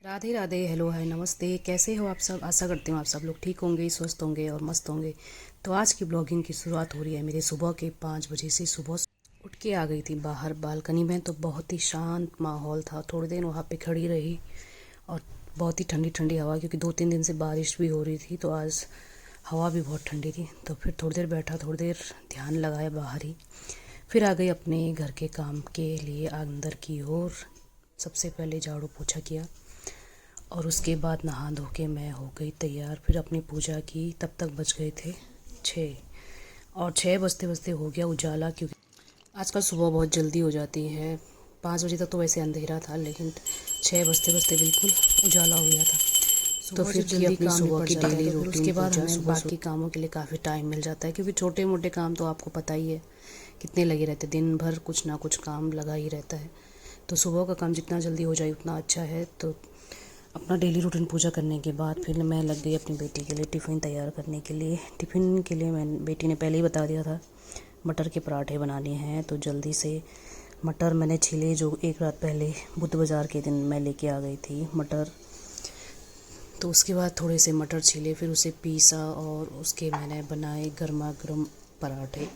Radhe Radhe, hello, हाय, नमस्ते। कैसे हो आप सब? आशा करती हूँ आप सब लोग ठीक होंगे, स्वस्थ होंगे और मस्त होंगे। तो आज की ब्लॉगिंग की शुरुआत हो रही है मेरे सुबह के 5 बजे से। सुबह उठ के आ गई थी बाहर बालकनी में, तो बहुत ही शांत माहौल था। थोड़ी देर वहाँ पे खड़ी रही और बहुत ही ठंडी ठंडी हवा, क्योंकि 2-3 दिन से बारिश भी हो रही थी, तो आज हवा भी बहुत ठंडी थी। तो फिर थोड़ी देर बैठा, थोड़ी देर ध्यान लगाया बाहर ही। फिर आ गई अपने घर के काम के लिए अंदर की ओर। सबसे पहले झाड़ू पोछा किया और उसके बाद नहा धो के मैं हो गई तैयार। फिर अपनी पूजा की। तब तक बज गए थे 6, और 6 बजते बजते हो गया उजाला, क्योंकि आजकल सुबह बहुत जल्दी हो जाती है। 5 बजे तक तो वैसे अंधेरा था, लेकिन 6 बजते बजते बिल्कुल उजाला हो गया था। तो फिर की अपनी सुबह की डेली रूटीन। उसके बाद हमें बाकी कामों के लिए काफ़ी टाइम मिल जाता है, क्योंकि छोटे मोटे काम तो आपको पता ही है कितने लगे रहते हैं। दिन भर कुछ ना कुछ काम लगा ही रहता है। तो सुबह का काम जितना जल्दी हो जाए उतना अच्छा है। तो अपना डेली रूटीन पूजा करने के बाद फिर मैं लग गई अपनी बेटी के लिए टिफ़िन तैयार करने के लिए। टिफ़िन के लिए बेटी ने पहले ही बता दिया था मटर के पराठे बनाने हैं, तो जल्दी से मटर मैंने छीले, जो एक रात पहले बुध बाज़ार के दिन मैं लेके आ गई थी मटर। तो उसके बाद थोड़े से मटर छीले, फिर उसे पीसा और उसके मैंने बनाए गर्मा गर्म पराठे,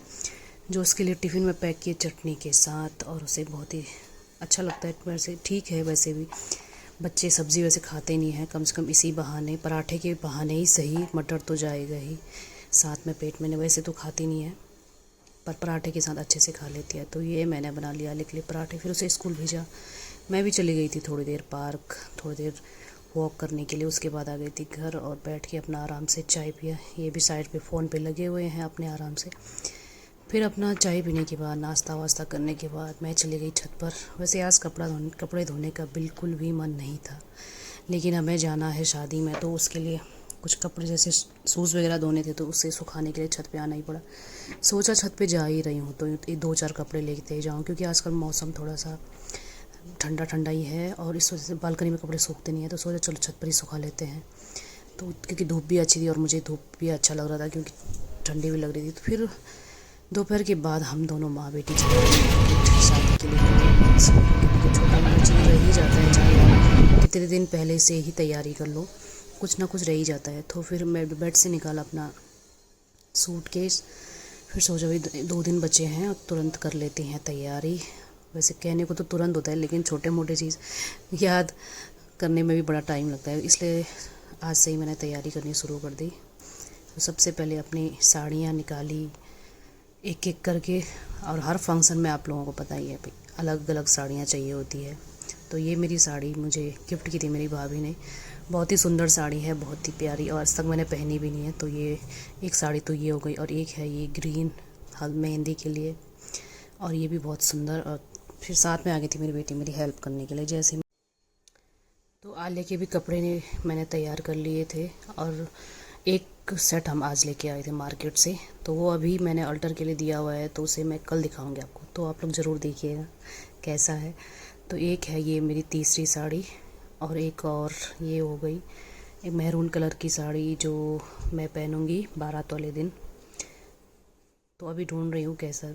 जो उसके लिए टिफ़िन में पैक किए चटनी के साथ। और उसे बहुत ही अच्छा लगता है। वैसे ठीक है, वैसे भी बच्चे सब्ज़ी वैसे खाते नहीं हैं, कम से कम इसी बहाने, पराठे के बहाने ही सही, मटर तो जाएगा ही साथ में पेट में। वैसे तो खाती नहीं है, पर पराठे के साथ अच्छे से खा लेती है। तो ये मैंने बना लिया के लिए पराठे। फिर उसे स्कूल भेजा। मैं भी चली गई थी थोड़ी देर पार्क, थोड़ी देर वॉक करने के लिए। उसके बाद आ गई थी घर और बैठ के अपना आराम से चाय पिया। ये भी साइड पे फ़ोन पे लगे हुए हैं अपने आराम से। फिर अपना चाय पीने के बाद नाश्ता वास्ता करने के बाद मैं चली गई छत पर। वैसे आज कपड़े धोने का बिल्कुल भी मन नहीं था, लेकिन हमें जाना है शादी में, तो उसके लिए कुछ कपड़े जैसे शूज़ वगैरह धोने थे, तो उससे सुखाने के लिए छत पे आना ही पड़ा। सोचा छत पे जा ही रही हूँ तो ये 2-4 कपड़े लेते जाऊँ, क्योंकि आजकल मौसम थोड़ा सा ठंडा ठंडा ही है और इस वजह से बालकनी में कपड़े सूखते नहीं हैं। तो सोचा चलो छत पर ही सुखा लेते हैं। तो क्योंकि धूप भी अच्छी थी और मुझे धूप भी अच्छा लग रहा था, क्योंकि ठंडी भी लग रही थी। तो फिर दोपहर के बाद हम दोनों माँ बेटी चले गए शादी के लिए। क्योंकि छोटा मोटा चीज़ रह ही जाता है, चाहे आप कितने दिन पहले से ही तैयारी कर लो, कुछ ना कुछ रह ही जाता है। तो फिर मैं बेड से निकाला अपना सूटकेस। फिर सोचा भाई 2 दिन बचे हैं और तुरंत कर लेते हैं तैयारी। वैसे कहने को तो तुरंत होता है, लेकिन छोटे मोटे चीज़ याद करने में भी बड़ा टाइम लगता है, इसलिए आज से ही मैंने तैयारी करनी शुरू कर दी। तो सबसे पहले अपनी साड़ियाँ निकाली एक एक करके। और हर फंक्शन में आप लोगों को पता ही है भाई, अलग अलग साड़ियाँ चाहिए होती है। तो ये मेरी साड़ी मुझे गिफ्ट की थी मेरी भाभी ने। बहुत ही सुंदर साड़ी है, बहुत ही प्यारी, और आज तक मैंने पहनी भी नहीं है। तो ये एक साड़ी तो ये हो गई, और एक है ये ग्रीन मेहंदी के लिए, और ये भी बहुत सुंदर। और फिर साथ में आ गई थी मेरी बेटी मेरी हेल्प करने के लिए। जैसे तो आलिया के भी कपड़े ने मैंने तैयार कर लिए थे, और एक सेट हम आज लेके आए थे मार्केट से। तो वो अभी मैंने अल्टर के लिए दिया हुआ है, तो उसे मैं कल दिखाऊंगी आपको, तो आप लोग ज़रूर देखिएगा कैसा है। तो एक है ये मेरी तीसरी साड़ी, और एक और ये हो गई एक मेहरून कलर की साड़ी, जो मैं पहनूंगी बारात वाले दिन। तो अभी ढूंढ रही हूँ कैसा।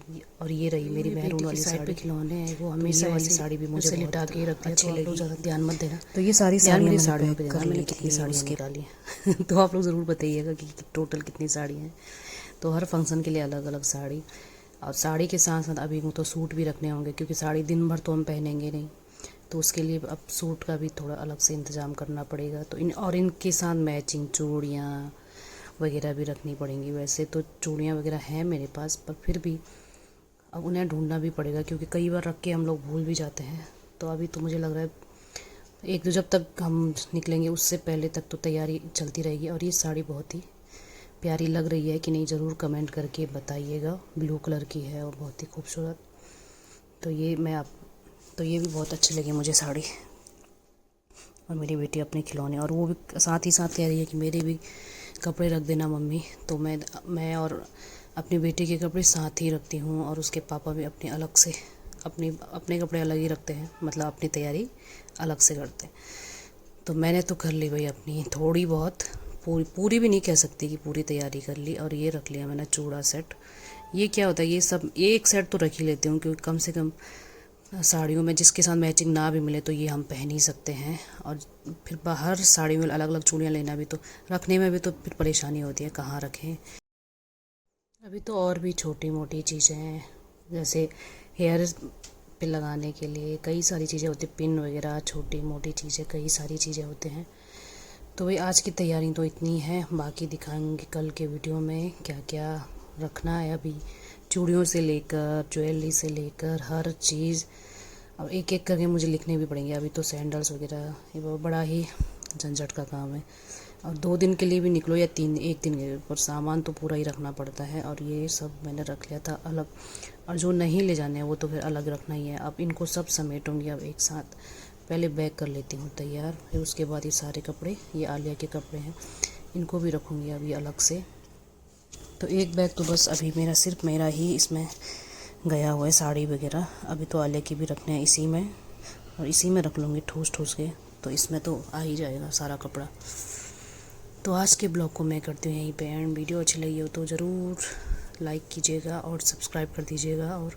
और ये रही मेरी मेहरून वाली साड़ी पे खिलौने हैं, वो हमेशा वाली साड़ी भी मुझे लिटा के रखते अच्छी लगी, ज़्यादा ध्यान मत देना। तो ये सारी साड़ियों पे देना, मैंने कितनी साड़ियाँ निकाली हैं तो आप लोग ज़रूर बताइएगा कि टोटल कितनी साड़ी हैं। तो हर फंक्शन के लिए अलग अलग साड़ी, और साड़ी के साथ साथ अभी तो सूट भी रखने होंगे, क्योंकि साड़ी दिन भर तो हम पहनेंगे नहीं, तो उसके लिए अब सूट का भी थोड़ा अलग से इंतज़ाम करना पड़ेगा। तो इनके साथ मैचिंग चूड़ियाँ वगैरह भी रखनी पड़ेंगी। वैसे तो चूड़ियाँ वगैरह हैं मेरे पास, पर फिर भी अब उन्हें ढूंढना भी पड़ेगा, क्योंकि कई बार रख के हम लोग भूल भी जाते हैं। तो अभी तो मुझे लग रहा है एक दो जब तक हम निकलेंगे उससे पहले तक तो तैयारी चलती रहेगी। और ये साड़ी बहुत ही प्यारी लग रही है कि नहीं, ज़रूर कमेंट करके बताइएगा। ब्लू कलर की है और बहुत ही खूबसूरत। तो ये भी बहुत अच्छी लगी मुझे साड़ी। और मेरी बेटी अपने खिलौने, और वो भी साथ ही साथ कह रही है कि मेरे भी कपड़े रख देना मम्मी। तो मैं और अपनी बेटी के कपड़े साथ ही रखती हूँ, और उसके पापा भी अपने अलग से अपने कपड़े अलग ही रखते हैं, मतलब अपनी तैयारी अलग से करते हैं। तो मैंने तो कर ली भाई अपनी थोड़ी बहुत, पूरी भी नहीं कह सकती कि पूरी तैयारी कर ली। और ये रख लिया मैंने चूड़ा सेट। ये क्या होता है, ये सब एक सेट तो रख ही लेती हूँ, क्योंकि कम से कम साड़ियों में जिसके साथ मैचिंग ना भी मिले तो ये हम पहन ही सकते हैं। और फिर बाहर साड़ी में अलग अलग चूड़ियाँ लेना भी तो रखने में भी तो फिर परेशानी होती है, कहाँ रखें। अभी तो और भी छोटी मोटी चीज़ें हैं, जैसे हेयर पे लगाने के लिए कई सारी चीज़ें होती हैं, पिन वगैरह छोटी मोटी चीज़ें कई सारी चीज़ें होते हैं। तो भाई आज की तैयारी तो इतनी है, बाकी दिखाएंगे कल के वीडियो में क्या क्या रखना है। अभी चूड़ियों से लेकर ज्वेलरी से लेकर हर चीज़ अब एक एक करके मुझे लिखने भी पड़ेंगे। अभी तो सैंडल्स वगैरह ये बड़ा ही झंझट का काम है। और 2 दिन के लिए भी निकलो या 1 दिन के लिए, पर सामान तो पूरा ही रखना पड़ता है। और ये सब मैंने रख लिया था अलग, और जो नहीं ले जाने हैं वो तो फिर अलग रखना ही है। अब इनको सब समेटूंगी अब एक साथ। पहले बैग कर लेती हूँ तैयार, फिर उसके बाद ये सारे कपड़े, ये आलिया के कपड़े हैं, इनको भी रखूँगी अभी अलग से। तो एक बैग तो बस अभी मेरा सिर्फ मेरा ही इसमें गया हुआ है, साड़ी वगैरह। अभी तो आलिया की भी रखने हैं इसी में, और इसी में रख लूँगी ठूस ठूस के, तो इसमें तो आ ही जाएगा सारा कपड़ा। तो आज के ब्लॉग को मैं करती हूँ यहीं पे एंड। वीडियो अच्छी लगी हो तो ज़रूर लाइक कीजिएगा और सब्सक्राइब कर दीजिएगा। और